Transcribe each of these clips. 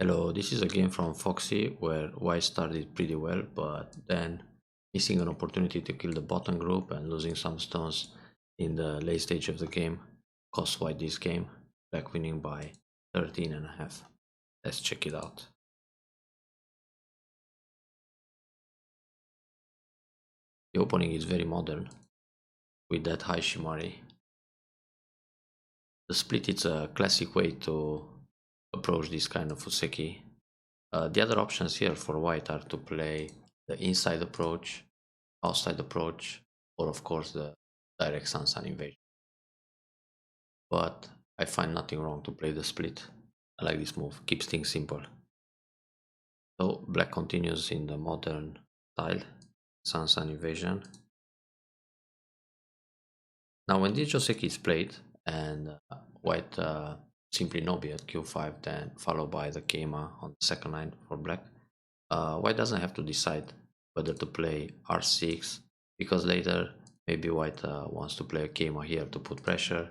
Hello, this is a game from Foxy where White started pretty well, but then missing an opportunity to kill the bottom group and losing some stones in the late stage of the game cost White this game, Black winning by 13.5. Let's check it out. The opening is very modern with that high Shimari. The split is a classic way to approach this kind of Fuseki. The other options here for White are to play the inside approach, outside approach, or of course the direct Sansan invasion. But I find nothing wrong to play the split. I like this move, keeps things simple. So black continues in the modern style, Sansan invasion. Now when this Joseki is played and white simply Nobi at q5, then followed by the Keima on the second line for black, white doesn't have to decide whether to play r6, because later maybe white wants to play a Keima here to put pressure,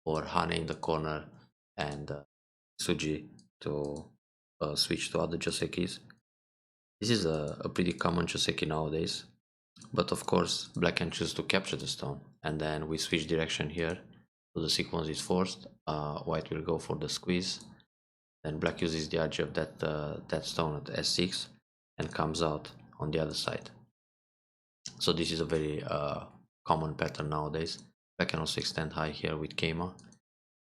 or Hane in the corner and Suji to switch to other Josekis. This is a pretty common Joseki nowadays, but of course black can choose to capture the stone, and then we switch direction here, so the sequence is forced. White will go for the squeeze, then black uses the edge of that stone at s6 and comes out on the other side. So this is a very common pattern nowadays. Black can also extend high here with Keima,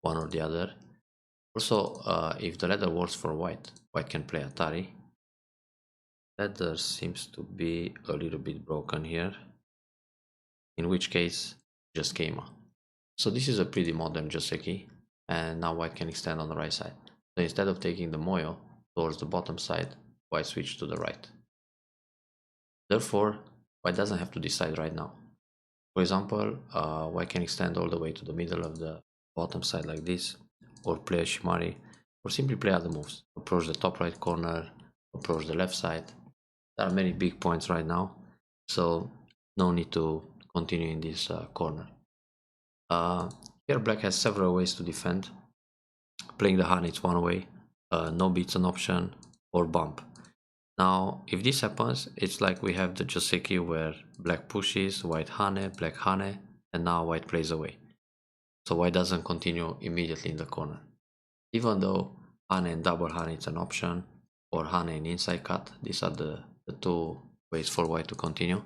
one or the other. Also, if the ladder works for white, white can play Atari. Ladder seems to be a little bit broken here, in which case just Keima. So this is a pretty modern Joseki, and now white can extend on the right side. So instead of taking the Moyo towards the bottom side, white switch to the right. Therefore, white doesn't have to decide right now. For example, white can extend all the way to the middle of the bottom side like this, or play a Shimari, or simply play other moves. Approach the top right corner, approach the left side. There are many big points right now, so no need to continue in this corner. Here black has several ways to defend. Playing the Hane is one way, no beats an option, or bump. Now, if this happens, it's like we have the Joseki where black pushes, white Hane, black Hane, and now white plays away. So white doesn't continue immediately in the corner. Even though Hane and double Hane is an option, or Hane and inside cut, these are the two ways for white to continue,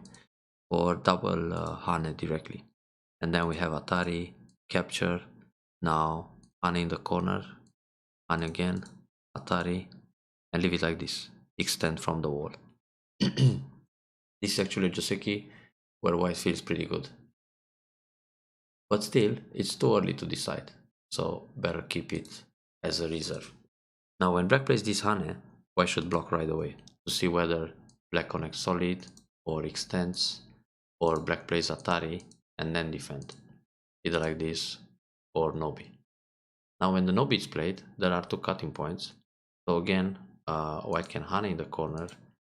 or double Hane directly. And then we have Atari, capture, now Hane in the corner, Hane again, Atari, and leave it like this, extend from the wall. This is actually a Joseki where white feels pretty good. But still, it's too early to decide, so better keep it as a reserve. Now when black plays this Hane, white should block right away to see whether black connects solid or extends, or black plays Atari and then defend, either like this or Nobi. Now when the Nobi is played, there are two cutting points. So again, white can Hane in the corner,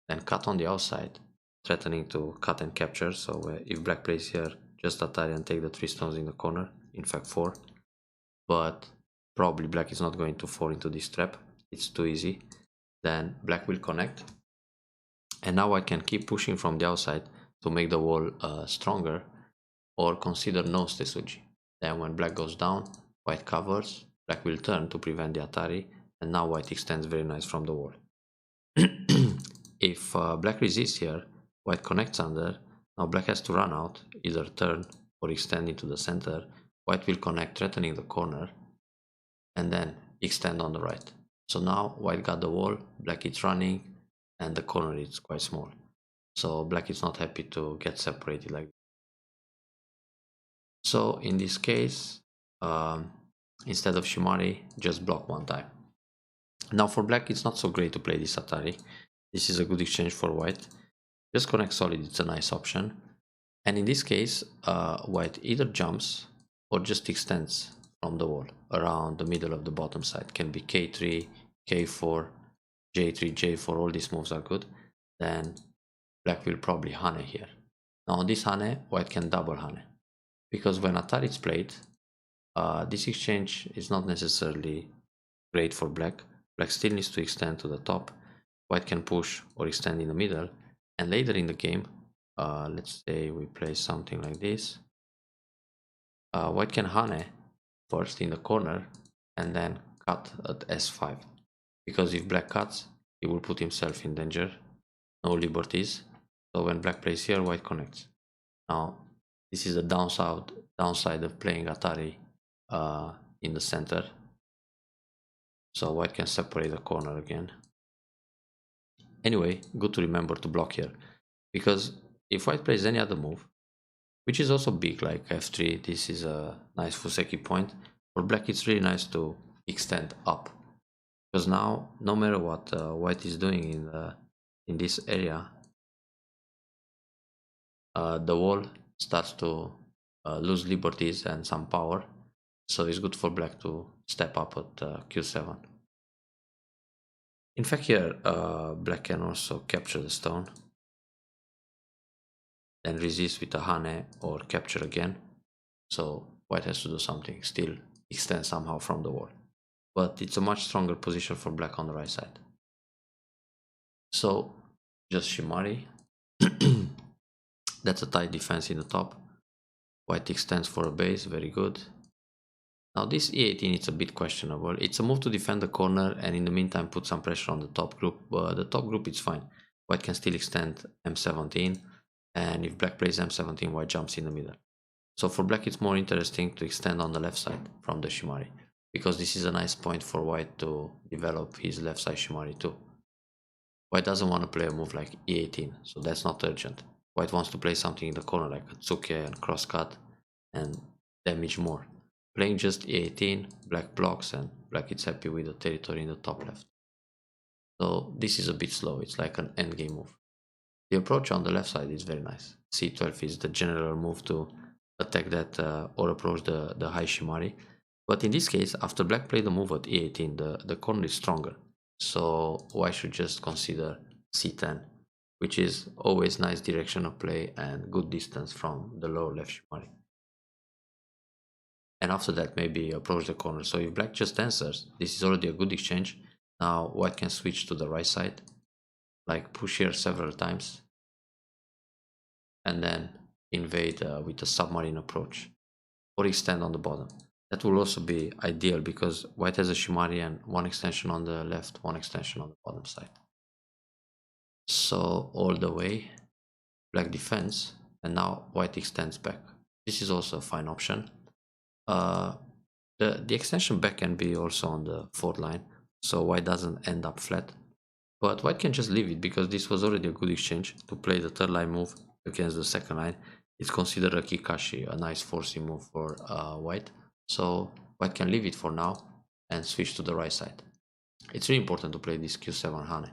then cut on the outside, threatening to cut and capture. So if black plays here, just Atari and take the 3 stones in the corner, in fact 4. But probably black is not going to fall into this trap, it's too easy. Then black will connect, and now I can keep pushing from the outside to make the wall stronger, or consider no Stesuji. Then when black goes down, white covers, black will turn to prevent the Atari, and now white extends very nice from the wall. If black resists here, white connects under, now black has to run out, either turn or extend into the center. White will connect, threatening the corner, and then extend on the right. So now white got the wall, black is running, and the corner is quite small. So black is not happy to get separated like this. So in this case, instead of Shimari, just block one time. Now for black, it's not so great to play this Atari. This is a good exchange for white. Just connect solid, it's a nice option. And in this case, white either jumps or just extends from the wall around the middle of the bottom side. Can be k3, k4, j3, j4, all these moves are good. Then black will probably Hane here. Now on this Hane, white can double Hane, because when Atari is played, this exchange is not necessarily great for black. black still needs to extend to the top. White can push or extend in the middle, and later in the game, let's say we play something like this. White can hane first in the corner and then cut at s5, because if black cuts, he will put himself in danger. No liberties. So when black plays here, white connects. Now this is the downside of playing Atari in the center. So white can separate the corner again. Anyway, good to remember to block here, because if white plays any other move, which is also big, like f3, this is a nice Fuseki point. For black, it's really nice to extend up, because now, no matter what white is doing in this area, the wall starts to lose liberties and some power. So it's good for black to step up at q7. In fact, here black can also capture the stone, then resist with a hane or capture again. So white has to do something, still extend somehow from the wall. But it's a much stronger position for black on the right side. So just shimari. That's a tight defense in the top. White extends for a base, very good. Now this e18 is a bit questionable. It's a move to defend the corner and in the meantime put some pressure on the top group, but the top group is fine. White can still extend m17, and if black plays m17, white jumps in the middle. So for black it's more interesting to extend on the left side from the shimari, because this is a nice point for white to develop his left side shimari too. White doesn't want to play a move like e18, so that's not urgent. White wants to play something in the corner like a tsuke and crosscut and damage more. Playing just e18, black blocks and black is happy with the territory in the top left. So this is a bit slow, it's like an endgame move. The approach on the left side is very nice. c12 is the general move to attack that or approach the high shimari. But in this case, after black played the move at e18, the corner is stronger. So white should just consider c10, which is always nice direction of play and good distance from the lower left shimari. And after that, maybe approach the corner. So if black just answers, this is already a good exchange. Now white can switch to the right side, like push here several times, and then invade with a submarine approach, or extend on the bottom. That will also be ideal because white has a shimari and one extension on the left, one extension on the bottom side. So all the way, black defends, and now white extends back. This is also a fine option. The extension back can be also on the fourth line, so white doesn't end up flat. But white can just leave it because this was already a good exchange to play the third line move against the second line. It's considered a kikashi, a nice forcing move for white. So white can leave it for now and switch to the right side. It's really important to play this q7 hane.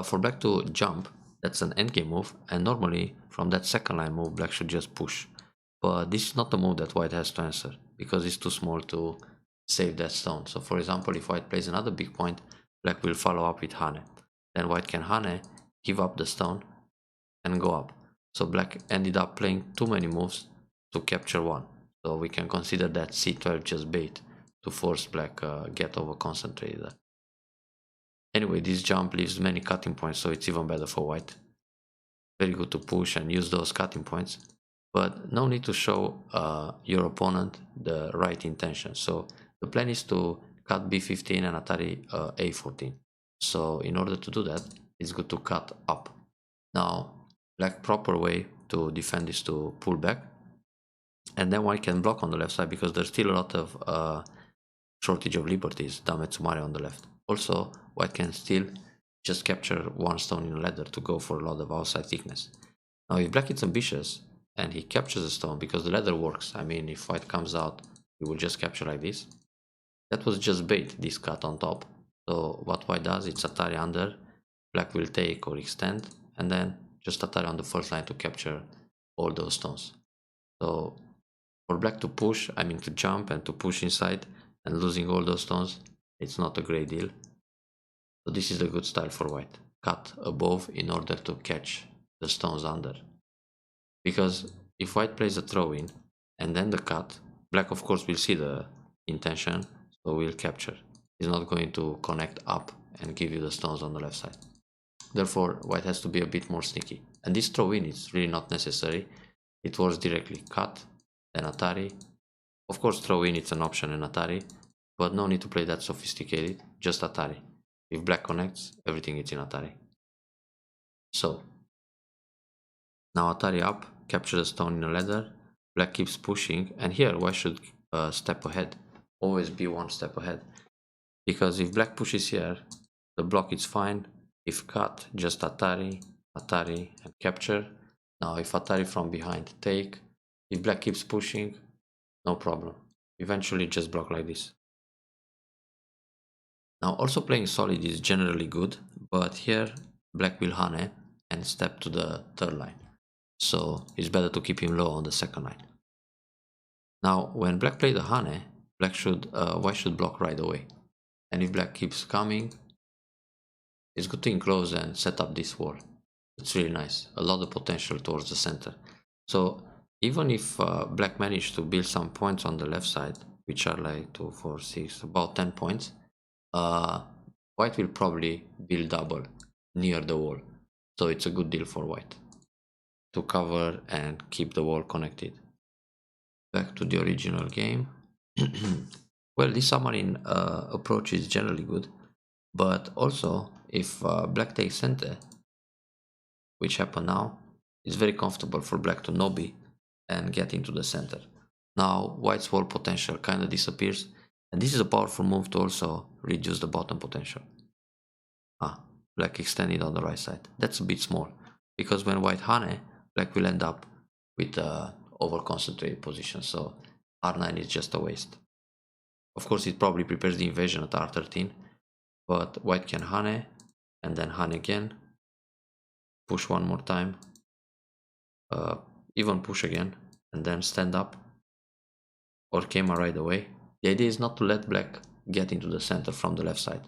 For black to jump, that's an endgame move, and normally from that second line move black should just push. But this is not the move that white has to answer, because it's too small to save that stone. So for example, if white plays another big point, black will follow up with hane. Then white can hane, give up the stone, and go up. So black ended up playing too many moves to capture one. So we can consider that c12 just bait to force black get over concentrated. Anyway, this jump leaves many cutting points, so it's even better for white. Very good to push and use those cutting points, but no need to show your opponent the right intention. So the plan is to cut b15 and Atari a14. So in order to do that, it's good to cut up. Now, black proper way to defend is to pull back, and then white can block on the left side because there's still a lot of shortage of liberties, Dametsumare on the left. Also, white can still just capture one stone in a ladder to go for a lot of outside thickness. Now if black is ambitious and he captures a stone, because the ladder works, I mean if white comes out, he will just capture like this. That was just bait, this cut on top. So what white does, it's Atari under, black will take or extend, and then just Atari on the first line to capture all those stones. So for black to push, I mean to jump and to push inside and losing all those stones, it's not a great deal. So this is a good style for white. Cut above in order to catch the stones under. Because if white plays a throw-in and then the cut, black of course will see the intention, so will capture. is not going to connect up and give you the stones on the left side. Therefore, white has to be a bit more sneaky. And this throw in is really not necessary. It works directly. Cut, then Atari. Of course, throw in it's an option in Atari, but no need to play that sophisticated, just Atari. If black connects, everything is in Atari. So, now Atari up, capture the stone in a ladder, black keeps pushing, and here white should step ahead. Always be one step ahead. Because if black pushes here, the block is fine. If cut, just Atari, Atari, and capture. Now if Atari from behind, take. If black keeps pushing, no problem. Eventually just block like this. Now also playing solid is generally good, but here black will hane and step to the third line. So it's better to keep him low on the second line. Now when black plays the hane, white should block right away. And if black keeps coming, it's good to enclose and set up this wall. It's really nice. A lot of potential towards the center. So even if black managed to build some points on the left side, which are like 2, 4, 6, about 10 points, white will probably build double near the wall. So it's a good deal for white to cover and keep the wall connected. Back to the original game. Well, this submarine approach is generally good, but also if black takes center, which happened now, it's very comfortable for black to no-b and get into the center. Now white's wall potential kind of disappears, and this is a powerful move to also reduce the bottom potential. Black extended on the right side. That's a bit small, because when white hane, black will end up with a over-concentrated position, so r9 is just a waste. Of course, it probably prepares the invasion at r13, but white can hane, and then hane again, push one more time, even push again, and then stand up, or Kema right away. The idea is not to let black get into the center from the left side.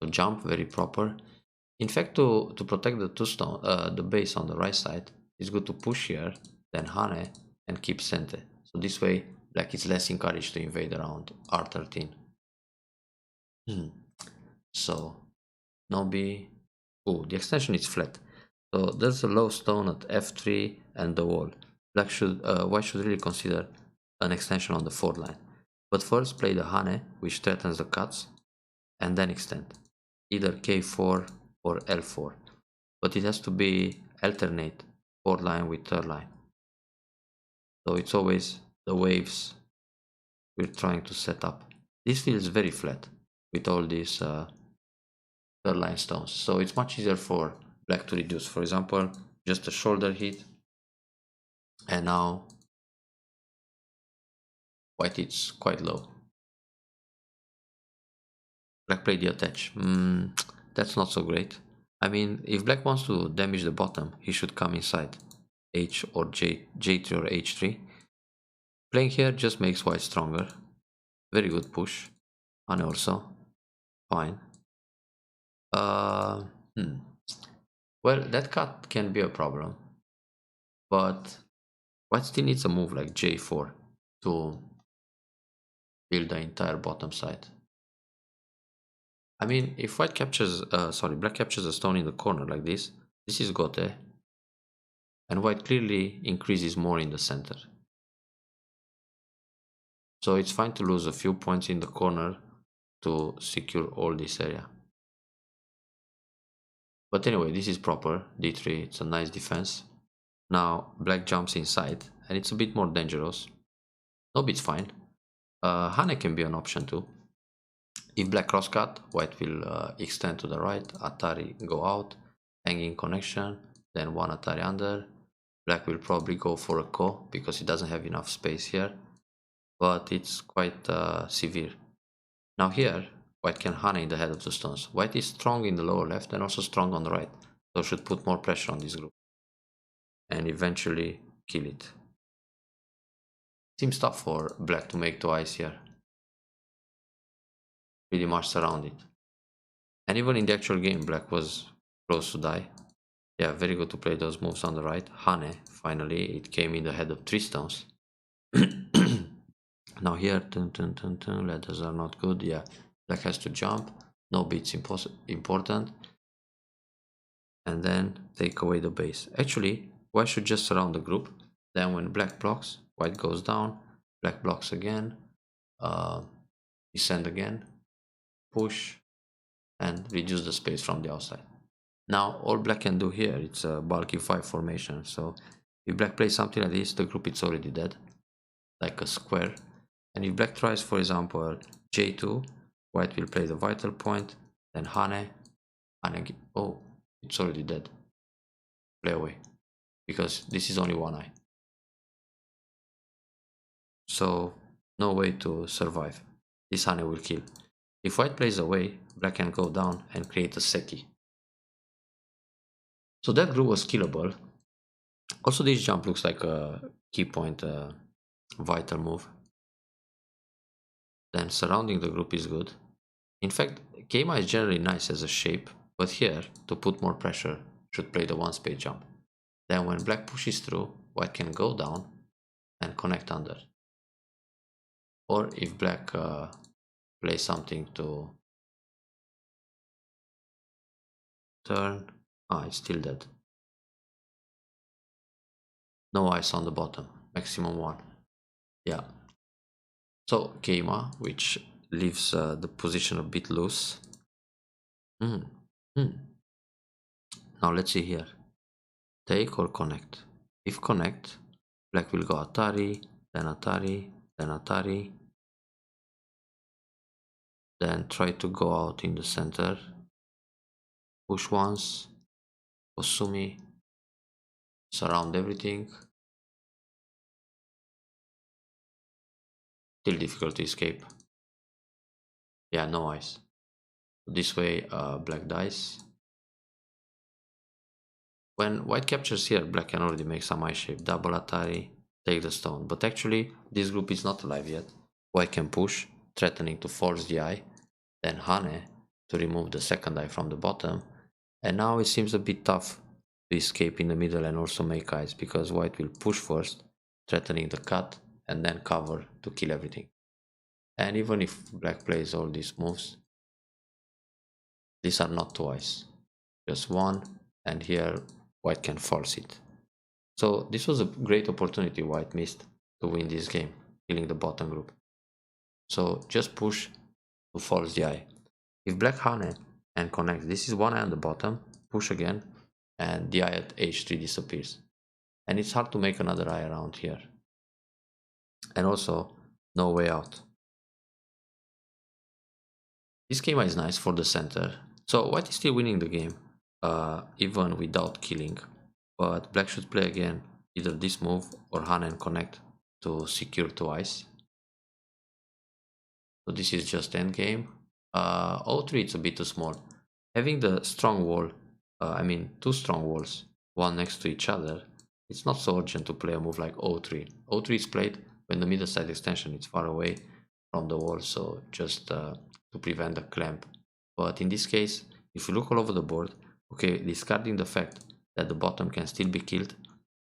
So jump, very proper. In fact, to protect the the base on the right side, it's good to push here, then hane, and keep center. So this way, black is less encouraged to invade around r13. So, no-b. Oh, the extension is flat. So there's a low stone at f3 and the wall. White should really consider an extension on the fourth line. But first play the hane, which threatens the cuts, and then extend. Either k4 or l4. But it has to be alternate fourth line with third line. So it's always the waves we're trying to set up. This feels very flat with all these third line stones. So it's much easier for black to reduce. For example, just a shoulder hit, and now white is quite low. Black played the attach. That's not so great. I mean, if black wants to damage the bottom, he should come inside h or j3 or h3. Playing here just makes white stronger. Very good push. Hane also. Fine. Well, that cut can be a problem, but white still needs a move like j4 to build the entire bottom side. I mean, if black captures a stone in the corner like this is gote, and white clearly increases more in the center. So it's fine to lose a few points in the corner to secure all this area. But anyway, this is proper, d3, it's a nice defense. Now black jumps inside, and it's a bit more dangerous. No, it's fine. Hane can be an option too. If black crosscut, white will extend to the right, Atari go out, hanging connection, then one Atari under. Black will probably go for a ko because he doesn't have enough space here, but it's quite severe. Now here, white can hane in the head of the stones. White is strong in the lower left and also strong on the right, so should put more pressure on this group and eventually kill it. Seems tough for black to make twice here. Pretty much surround it. And even in the actual game, black was close to die. Yeah, very good to play those moves on the right. Hane, finally, it came in the head of 3 stones. Now here, letters are not good. Yeah, black has to jump. No beats important. And then take away the base. Actually, white should just surround the group. Then when black blocks, white goes down, black blocks again, uh, descend again, push, and reduce the space from the outside. Now all black can do here, it's a bulky 5 formation. So if black plays something like this, the group is already dead, like a square. And if black tries, for example, J2, white will play the vital point, then Hane, oh, it's already dead. Play away, because this is only one eye. So no way to survive. This Hane will kill. If white plays away, black can go down and create a Seki. So that group was killable. Also, this jump looks like a key point vital move. Then surrounding the group is good. In fact, Keima is generally nice as a shape, but here, to put more pressure, should play the one space jump. Then when black pushes through, white can go down and connect under. Or if black plays something to turn, it's still dead. No ice on the bottom, maximum 1. Yeah. So Keima, which leaves the position a bit loose. Now let's see here. Take or connect. If connect, black will go Atari, then Atari, then Atari. Then try to go out in the center. Push once. Kosumi. Surround everything. Still difficult to escape. Yeah, no ice. This way black dies. When white captures here, black can already make some ice shape. Double Atari, take the stone. But actually, this group is not alive yet. White can push, threatening to force the eye. Then Hane to remove the second eye from the bottom. And now it seems a bit tough to escape in the middle and also make eyes, because white will push first, threatening the cut, and then cover to kill everything. And even if black plays all these moves, these are not two eyes, just one, and here white can force it. So this was a great opportunity white missed to win this game, killing the bottom group. So just push to force the eye. If black Hane and connect, this is one eye on the bottom, push again, and the eye at h3 disappears. And it's hard to make another eye around here. And also, no way out. This game is nice for the center. So white is still winning the game, even without killing. But black should play again, either this move or Hane and connect to secure two eyes. So this is just endgame. O3 it's a bit too small. Having the strong wall, two strong walls, one next to each other, it's not so urgent to play a move like O3. O3 is played when the middle side extension is far away from the wall, so just to prevent the clamp. But in this case, if you look all over the board, okay, discarding the fact that the bottom can still be killed,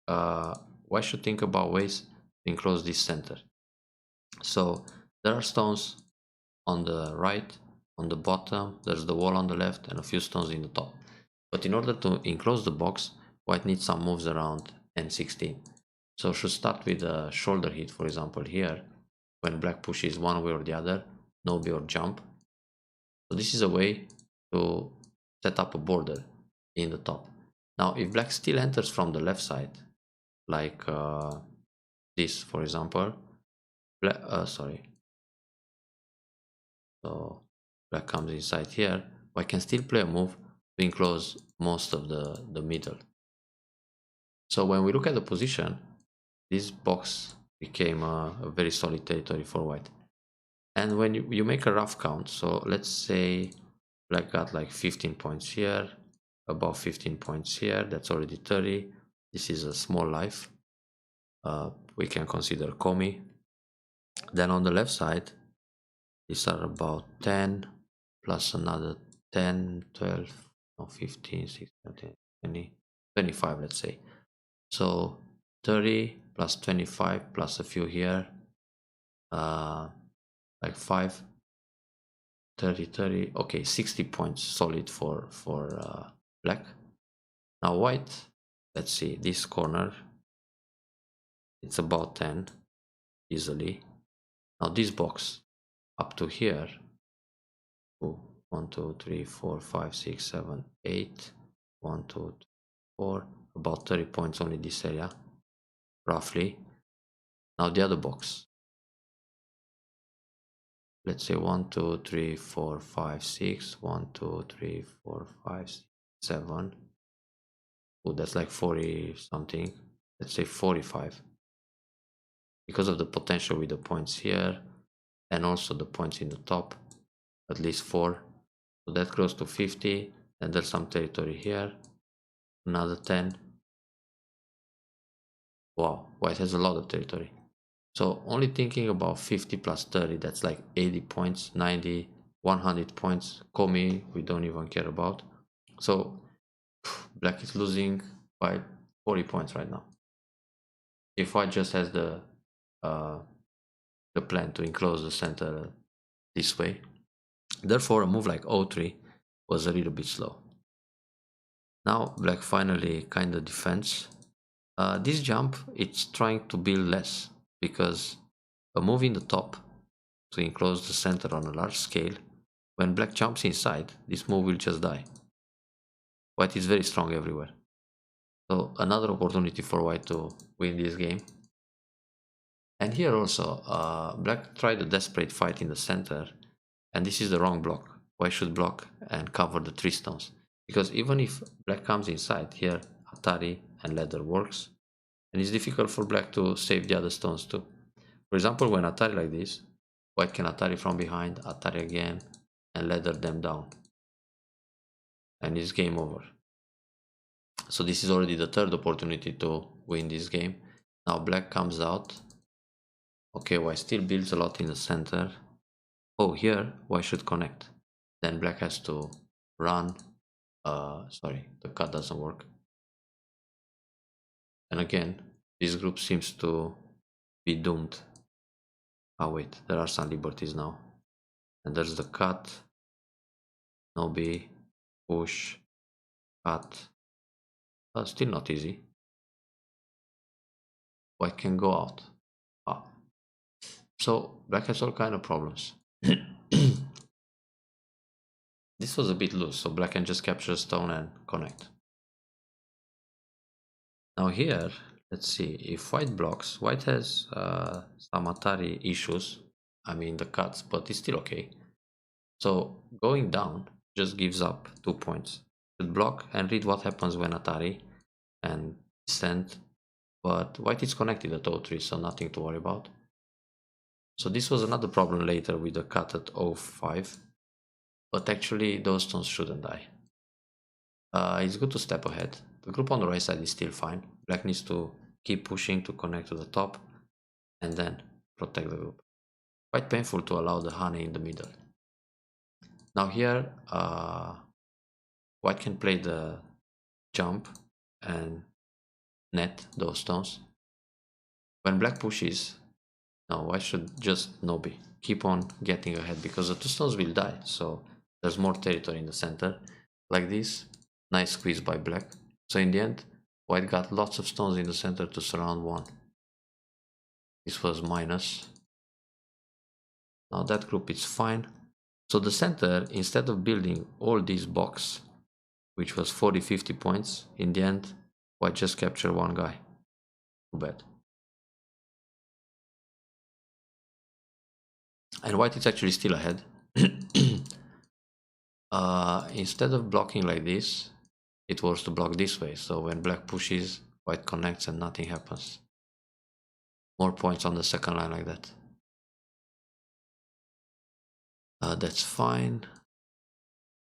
why should think about ways to enclose this center? So there are stones on the right, on the bottom, there's the wall on the left, and a few stones in the top. But in order to enclose the box, white needs some moves around n16. So should start with a shoulder hit, for example here, when black pushes one way or the other, no B or jump. So this is a way to set up a border in the top. Now if black still enters from the left side, like this for example, so black comes inside here, but I can still play a move to enclose most of the middle. So when we look at the position, this box became a very solid territory for white. And when you make a rough count, so let's say black got like 15 points here, about 15 points here, that's already 30. This is a small life. We can consider Komi. Then on the left side, these are about 10 plus another 10, 12, no, 15, 16, 17, 20, 25, let's say. So 30 plus 25 plus a few here, uh, like 5, 30, 30. Okay, 60 points solid for black. Now white, let's see, this corner, it's about 10 easily. Now this box up to here, oh, 1, 2, 3, 4, 5, 6, 7, 8, 1, 2, 3, 4, about 30 points only this area, roughly. Now the other box, let's say 1, 2, 3, 4, 5, 6, 1, 2, 3, 4, 5, 6, 7. Oh, that's like 40 something. Let's say 45. Because of the potential with the points here and also the points in the top, at least 4. So that grows to 50, and there's some territory here, another 10. Wow, white has a lot of territory. So only thinking about 50 plus 30, that's like 80 points, 90, 100 points. Komi, we don't even care about. So black is losing by 40 points right now. If white just has uh, the plan to enclose the center this way, therefore a move like o3 was a little bit slow. Now black finally kind of defends. This jump, it's trying to build less, because a move in the top to enclose the center on a large scale, when black jumps inside, this move will just die. White is very strong everywhere. So another opportunity for white to win this game. And here also, black tried a desperate fight in the center, and this is the wrong block. White should block and cover the 3 stones, because even if black comes inside here, Atari and ladder works, and it's difficult for black to save the other stones too. For example, when Atari like this, white can Atari from behind, Atari again, and ladder them down, and it's game over. So this is already the 3rd opportunity to win this game. Now black comes out. Okay, white still builds a lot in the center. Oh, here white should connect. Then black has to run. Sorry, the cut doesn't work. And again, this group seems to be doomed. Oh wait, there are some liberties now. And there's the cut. No B, push, cut. Still not easy. White can go out. Ah. So black has all kind of problems. This was a bit loose, so black can just capture a stone and connect. Now here, let's see, if white blocks, white has some Atari issues. I mean the cuts, but it's still okay. So going down just gives up 2 points. Should block and read what happens when Atari and send, but white is connected at O3, so nothing to worry about. So this was another problem later with the cut at O5, but actually those stones shouldn't die. It's good to step ahead. The group on the right side is still fine. Black needs to keep pushing to connect to the top and then protect the group. Quite painful to allow the honey in the middle. Now here, white can play the jump and net those stones. When black pushes, now white should just no-B. Keep on getting ahead, because the 2 stones will die, so there's more territory in the center. Like this, nice squeeze by black. So in the end, white got lots of stones in the center to surround 1. This was minus. Now that group is fine. So the center, instead of building all these box, which was 40-50 points, in the end, white just captured 1 guy. Too bad. And white is actually still ahead. Instead of blocking like this, it was to block this way. So when black pushes, white connects and nothing happens. More points on the second line like that. That's fine.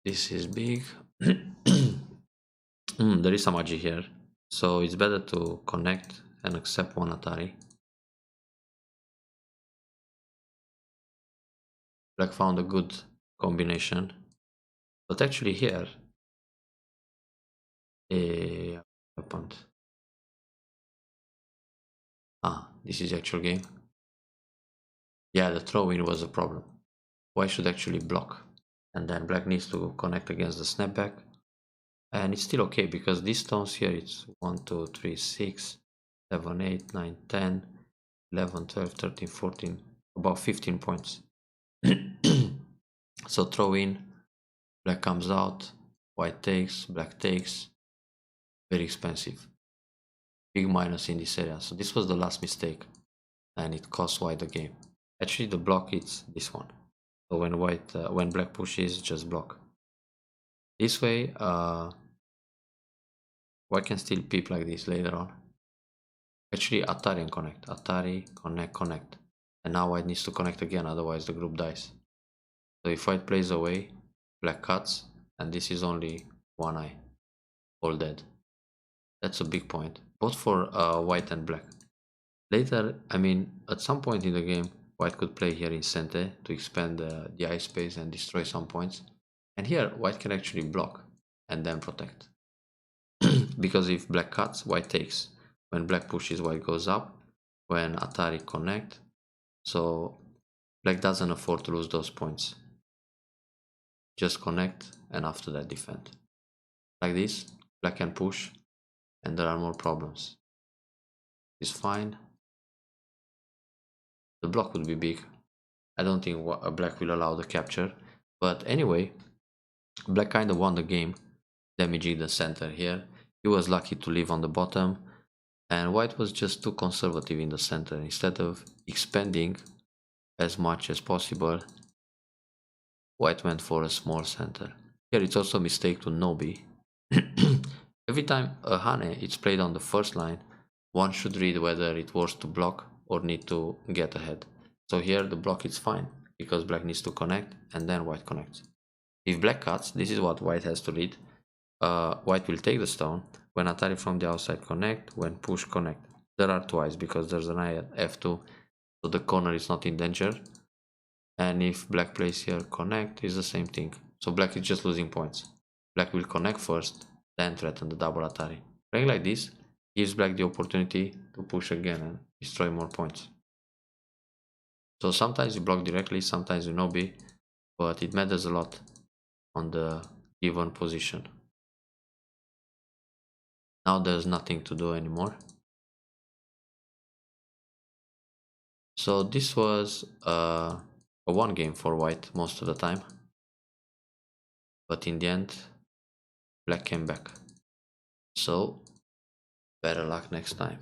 This is big. There is some agi here. So it's better to connect and accept 1 Atari. Black found a good combination. But actually here, happened. This is the actual game. Yeah, the throw-in was a problem. White should actually block. And then black needs to connect against the snapback. And it's still okay because these stones here, it's 1, 2, 3, 6, 7, 8, 9, 10, 11, 12, 13, 14, about 15 points. So throw in, black comes out, white takes, black takes, very expensive. Big minus in this area. So this was the last mistake and it cost white the game. Actually the block is this one. So when black pushes, just block. This way, white can still peep like this later on. Actually Atari and connect, Atari, connect, connect. And now white needs to connect again, otherwise the group dies. So if white plays away, black cuts, and this is only one eye, all dead. That's a big point, both for white and black. Later, I mean, at some point in the game, white could play here in center to expand the eye space and destroy some points. And here, white can actually block and then protect. Because if black cuts, white takes. When black pushes, white goes up. When Atari connect, so black doesn't afford to lose those points. Just connect and after that defend. Like this, black can push and there are more problems. It's fine. The block would be big. I don't think black will allow the capture. But anyway, black kind of won the game, damaging the center here. He was lucky to live on the bottom. And white was just too conservative in the center. Instead of expanding as much as possible, white went for a small center. Here it's also a mistake to no-B. Every time a Hane is played on the first line, one should read whether it works to block or need to get ahead. So here the block is fine, because black needs to connect and then white connects. If black cuts, this is what white has to read. White will take the stone, when Atari from the outside connect, when push connect. There are twice because there's an eye at f2, so the corner is not in danger. And if black plays here connect, is the same thing. So black is just losing points. Black will connect first, then threaten the double Atari. Playing like this gives black the opportunity to push again and destroy more points. So sometimes you block directly, sometimes you no-B, but it matters a lot on the given position. Now there's nothing to do anymore. So this was a one game for white most of the time. But in the end, black came back. So better luck next time.